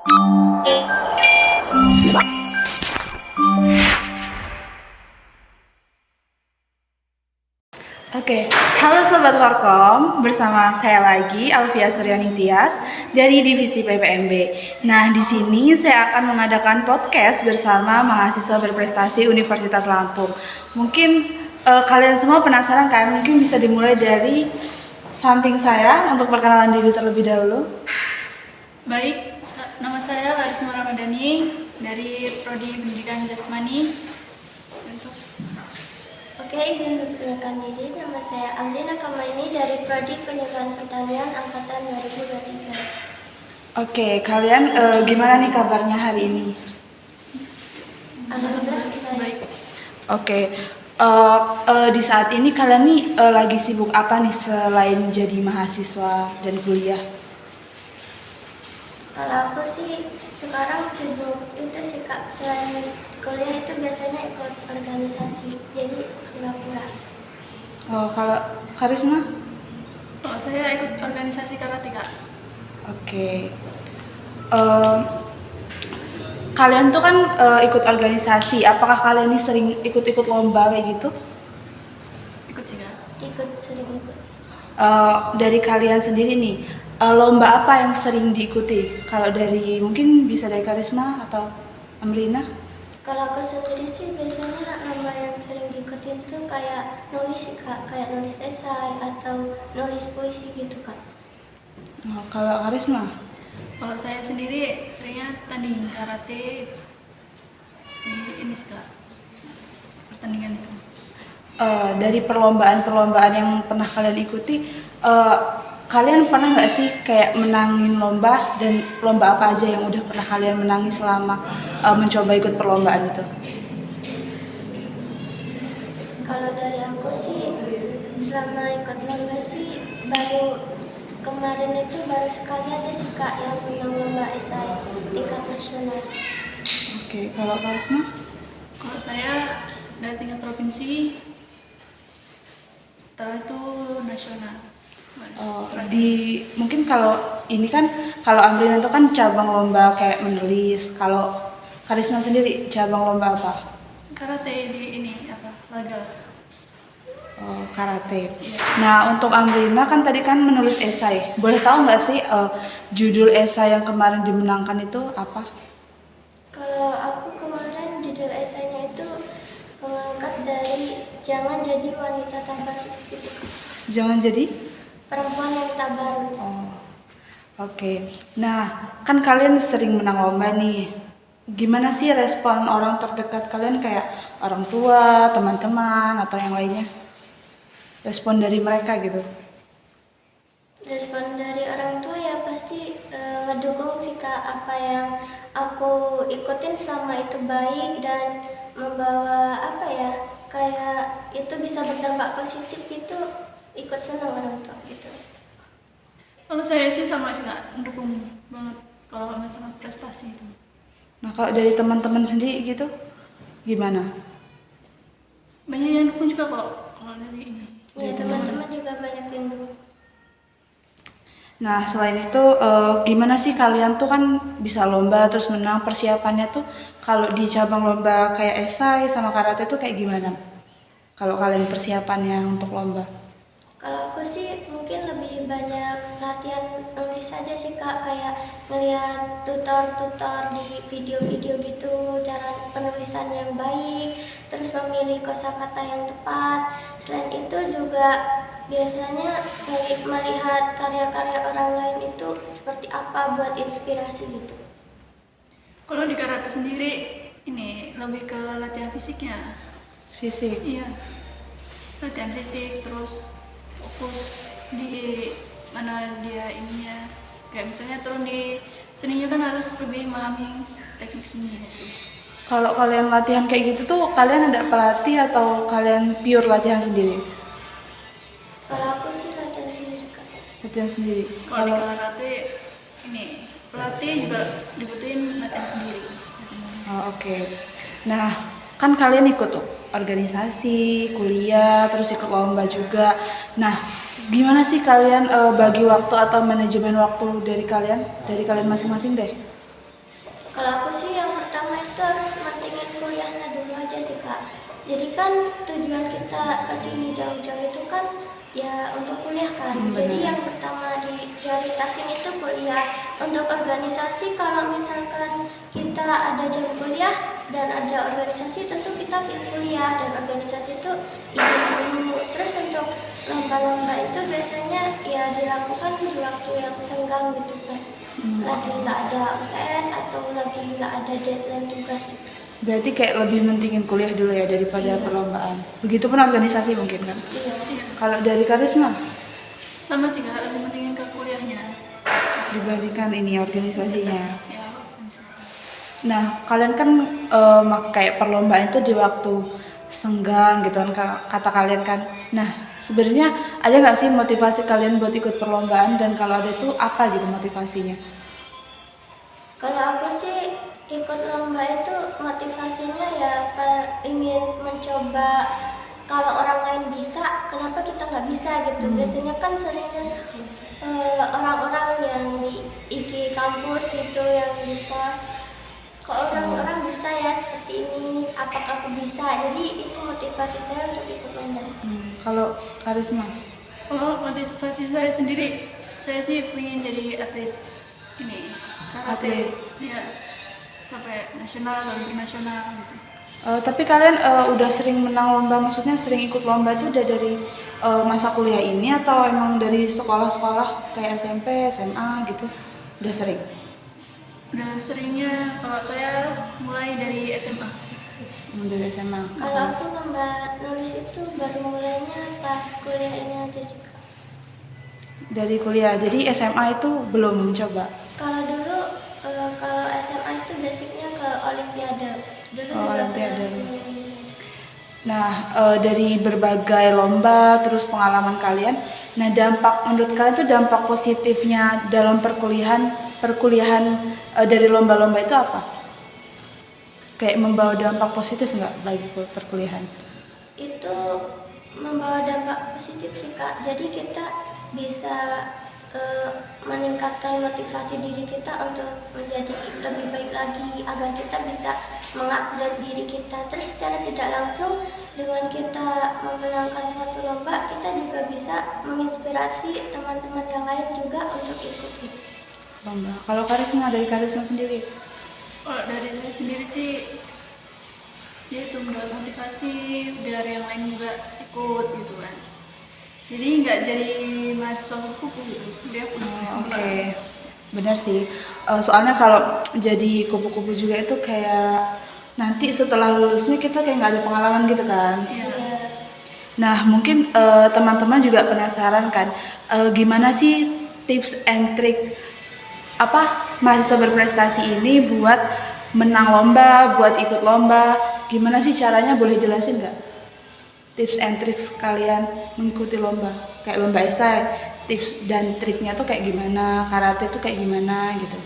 Oke, halo Sobat Warkom, bersama saya lagi Alfia Suryani Tias dari Divisi PPMB. Nah, di sini saya akan mengadakan podcast bersama mahasiswa berprestasi Universitas Lampung. Mungkin kalian semua penasaran kan? Mungkin bisa dimulai dari samping saya untuk perkenalan diri terlebih dahulu. Baik, nama saya Larisma Ramadhani dari Prodi Pendidikan Jasmani. Oke, izin memperkenalkan diri. Nama saya Amrina Kamaini dari Prodi Pendidikan Pertanian Angkatan 2023. Oke, kalian gimana nih kabarnya hari ini? Alhamdulillah kita Baik. Oke, di saat ini kalian nih lagi sibuk apa nih selain jadi mahasiswa dan kuliah? Kalau aku sih sekarang sibuk itu sih Kak, selain kuliah itu biasanya ikut organisasi, jadi pura-pura. Oh, kalau Karisma? Kalau saya ikut organisasi karate, Kak. Oke. Kalian tuh kan ikut organisasi. Apakah kalian ini sering ikut-ikut lomba kayak gitu? Ikut sih, Kak. Sering ikut. Dari kalian sendiri nih, lomba apa yang sering diikuti? Kalau dari mungkin bisa dari Karisma atau Amrina? Kalau aku sendiri sih biasanya lomba yang sering diikutin tuh kayak nulis sih Kak, kayak nulis esai atau nulis puisi gitu Kak. Oh, kalau Karisma? Kalau saya sendiri seringnya tanding karate di ini sih, Kak. Pertandingan itu. Dari perlombaan-perlombaan yang pernah kalian ikuti, kalian pernah nggak sih kayak menangin lomba, dan lomba apa aja yang udah pernah kalian menangi selama mencoba ikut perlombaan itu? Kalau dari aku sih selama ikut lomba sih baru kemarin itu baru sekali aja sih Kak yang menang lomba esai tingkat nasional. Oke, kalau Karisma? Kalau saya dari tingkat provinsi, setelah itu nasional. Mungkin kalau ini kan, kalau Amrina itu kan cabang lomba kayak menulis. Kalau Karisma sendiri cabang lomba apa? Karate di ini laga. Oh, karate. Nah, untuk Amrina kan tadi kan menulis esai. Boleh tahu nggak sih judul esai yang kemarin dimenangkan itu apa? Kalau aku kemarin judul esainya itu mengangkat dari jangan jadi wanita tabarut gitu. Jangan jadi? Perempuan yang tabarut. Oh, oke. Nah, kan kalian sering menang lomba nih. Gimana sih respon orang terdekat kalian, kayak orang tua, teman-teman, atau yang lainnya? Respon dari mereka gitu. Respon dari orang tua ya pasti ngedukung sih Kak, apa yang aku ikutin selama itu baik dan membawa apa ya, kayak itu bisa berdampak positif gitu, ikut senang orang tua gitu. Kalau saya sih sama sih, Kak, mendukung banget kalau masalah prestasi itu. Nah, kalau dari teman-teman sendiri gitu, gimana? Banyak yang dukung juga kok kalau dari ini. Ya teman-teman juga banyak yang dukung. Nah, selain itu gimana sih kalian tuh kan bisa lomba terus menang, persiapannya tuh kalau di cabang lomba kayak esai sama karate tuh kayak gimana? Kalau kalian persiapannya untuk lomba? Kalau aku sih mungkin lebih banyak latihan nulis aja sih Kak, kayak ngeliat tutor-tutor di video-video gitu, cara penulisan yang baik, terus memilih kosakata yang tepat. Selain itu juga biasanya melihat karya-karya orang lain itu seperti apa buat inspirasi gitu. Kalau di karate sendiri ini lebih ke latihan fisiknya. Fisik. Iya. Latihan fisik terus fokus di mana dia ininya. Kayak misalnya turun di seninya kan harus lebih memahami teknik seninya itu. Kalau kalian latihan kayak gitu tuh kalian ada pelatih atau kalian pure latihan sendiri? Kalau aku sih latihan sendiri Kak. Latihan sendiri. Kalau di karate ini pelatih juga dibutuhin latihan sendiri. Oh, oke. Nah, kan kalian ikut tuh organisasi, kuliah, terus ikut lomba juga. Nah, gimana sih kalian bagi waktu atau manajemen waktu dari kalian masing-masing deh? Kalau aku sih yang pertama itu harus mentingin kuliahnya dulu aja sih kak. Jadi kan tujuan kita kesini jauh-jauh itu kan ya untuk kuliah kan. Jadi yang pertama diprioritasin itu kuliah. Untuk organisasi kalau misalkan kita ada jam kuliah dan ada organisasi tentu kita pilih kuliah dan organisasi itu isi dulu. Terus untuk lomba-lomba itu biasanya ya dilakukan di waktu yang senggang gitu pas lagi nggak ada UTS atau lagi nggak ada deadline tugas gitu. Berarti kayak lebih mentingin kuliah dulu ya daripada perlombaan. Begitupun organisasi mungkin kan. Iya. Iya. Kalau dari Karisma Sama sih kak, lebih pentingin ke kuliahnya. dibandingkan ini organisasinya. Ya, organisasi. Nah, kalian kan kayak perlombaan itu di waktu senggang gitu kan kata kalian kan. Nah, sebenarnya ada nggak sih motivasi kalian buat ikut perlombaan, dan kalau ada tuh apa gitu motivasinya? Kalau aku sih ikut lomba itu motivasinya ya ingin mencoba kalau orang lain bisa, kenapa kita nggak bisa gitu. Biasanya kan seringnya orang-orang yang di IG kampus gitu yang di post, kok orang-orang bisa ya seperti ini, apakah aku bisa? Jadi itu motivasi saya untuk ikut lomba. Kalau Karisma? Kalau motivasi saya sendiri, saya sih pengen jadi atlet ini, karate. Ya, sampai nasional atau internasional gitu. Tapi kalian udah sering menang lomba, maksudnya sering ikut lomba itu udah dari masa kuliah ini atau emang dari sekolah-sekolah kayak SMP, SMA gitu? Udah sering? Udah seringnya kalau saya mulai dari SMA. Dari SMA. Kalau aku lomba nulis itu baru mulainya pas kuliah ini aja sih Kak. Dari kuliah, jadi SMA itu belum mencoba? Kalau dulu kalau SMA itu basicnya ke Olimpiade. Dulu Oh, juga Olimpiade. pernah. Nah, dari berbagai lomba, terus pengalaman kalian, nah menurut kalian tuh dampak positifnya dalam perkuliahan dari lomba-lomba itu apa? Kayak membawa dampak positif nggak bagi perkuliahan? Itu membawa dampak positif sih Kak. Jadi kita bisa meningkatkan motivasi diri kita untuk menjadi lebih baik lagi agar kita bisa mengupgrade diri kita. Terus secara tidak langsung dengan kita memenangkan suatu lomba, kita juga bisa menginspirasi teman-teman yang lain juga untuk ikut gitu. Lomba. Kalau dari Karisma sendiri? Kalau dari saya sendiri sih, ya itu mendapat motivasi biar yang lain juga ikut gitu kan. Jadi nggak jadi mahasiswa kupu gitu. Dia Oke. Benar sih. Soalnya kalau jadi kupu-kupu juga itu kayak nanti setelah lulusnya kita kayak nggak ada pengalaman gitu kan. Iya. Nah, mungkin teman-teman juga penasaran kan, gimana sih tips and trick mahasiswa berprestasi ini buat menang lomba, buat ikut lomba. Gimana sih caranya, boleh jelasin nggak? Tips and tricks kalian mengikuti lomba, kayak lomba esai, tips dan triknya tuh kayak gimana, karate tuh kayak gimana gitu.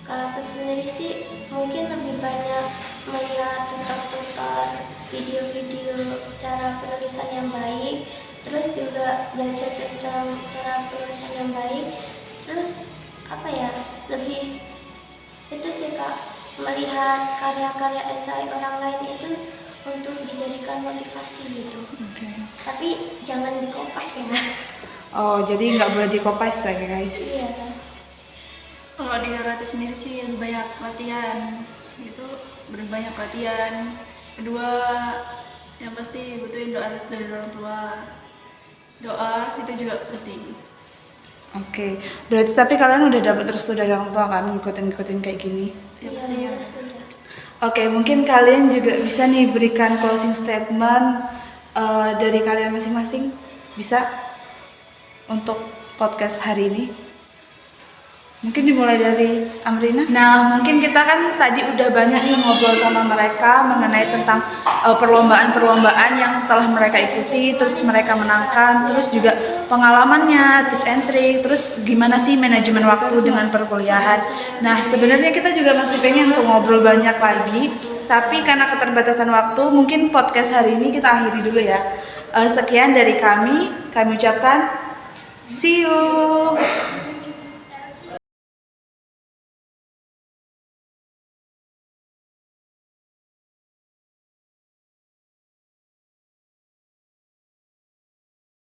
Kalau aku sendiri sih mungkin lebih banyak melihat tutor-tutor, video-video cara penulisan yang baik, terus juga belajar tentang cara penulisan yang baik, terus lebih itu sih Kak, melihat karya-karya esai orang lain itu untuk dijadikan motivasi gitu. Tapi jangan dikopas ya. Oh, jadi nggak boleh dikopas ya guys. Iya. Kalau di karate sendiri sih lebih banyak latihan, itu berbanyak latihan. Kedua, yang pasti butuhin doa restu dari orang tua. Doa itu juga penting. Oke, berarti tapi kalian udah dapat restu dari orang tua kan ngikutin kayak gini? Ya Iya, pastinya. sudah. Oke, mungkin kalian juga bisa nih berikan closing statement dari kalian masing-masing, bisa untuk podcast hari ini. Mungkin dimulai dari Amrina. Nah, mungkin kita kan tadi udah banyak nih ngobrol sama mereka mengenai tentang perlombaan-perlombaan yang telah mereka ikuti, terus mereka menangkan, terus juga pengalamannya, tips and trick, terus gimana sih manajemen waktu dengan perkuliahan. Nah, sebenarnya kita juga masih pengen untuk ngobrol banyak lagi, tapi karena keterbatasan waktu, mungkin podcast hari ini kita akhiri dulu ya. Sekian dari kami ucapkan see you.